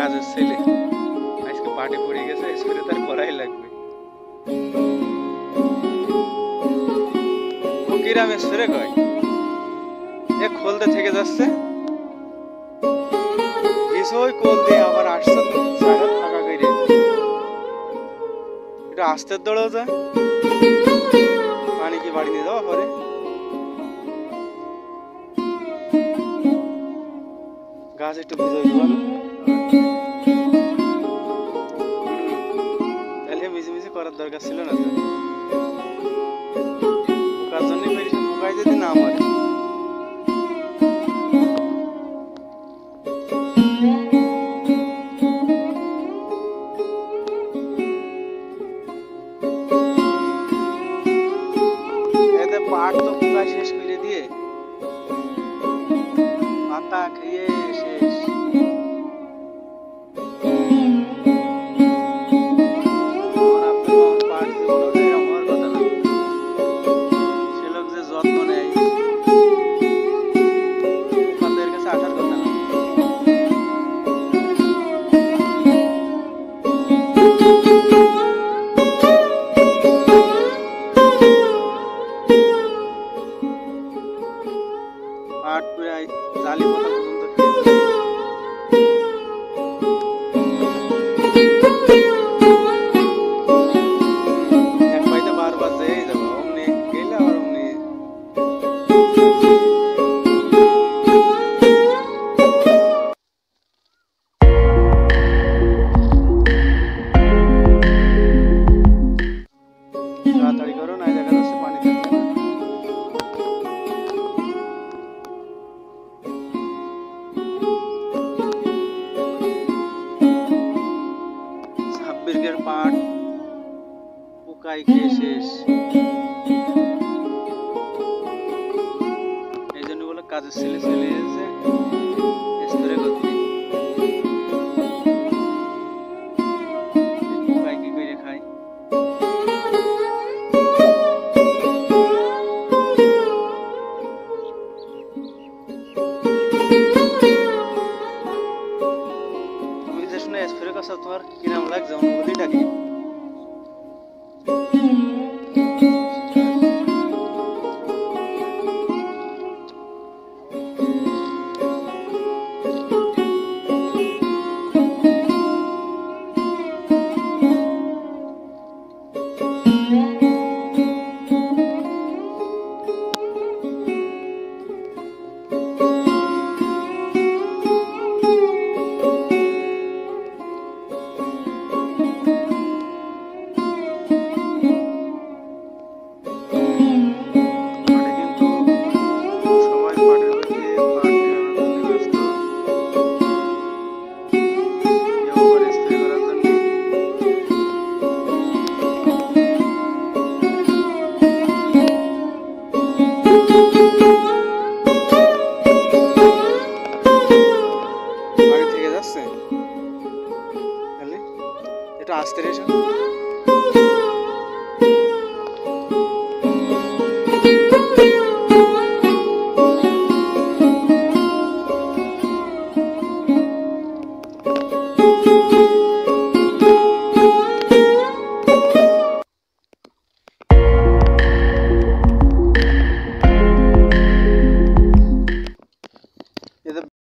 কাজের ছেলে আজকে পাটে পড়ে গেছে, স্প্রে তার করাই লাগবে। ও কিরাম স্প্রে কয় এ খোলতে থেকে যাচ্ছে, ওই কোল দিয়ে আবার আসছে জায়গা ফাঁকা করে এটা আস্তে দৌড়াও যায়, পানি কি বাড়ি নিয়ে যাওয়া পরে গাছ একটু ভিজে দেওয়া, তাহলে মিশিমিশি করার দরকার ছিল না তো, পোকার জন্যই পেরেছে, পোকায় যদি না মরে। এতে পাট তো পোকা শেষ করে দিয়ে পাতা খেয়ে শেষ। পাট প্রায় জালি পোকা পর্যন্ত এক পাইতে বারবার যেয়ে যাবো, অমনি গেলে আবার অমনি তাড়াতাড়ি করো, না দেখা যাচ্ছে পানি থাকবে না। বিঘের পাট পোকায় খেয়ে শেষ, এই জন্য বলে কাজের ছেলে চলে এসে স্প্রে করতে। পোকায় কি করে খায়, তুমি যে শুনে স্প্রে করছো তোমার কিরম লাগছে অনুভূতিটা কি? এটা আস্তে রেখে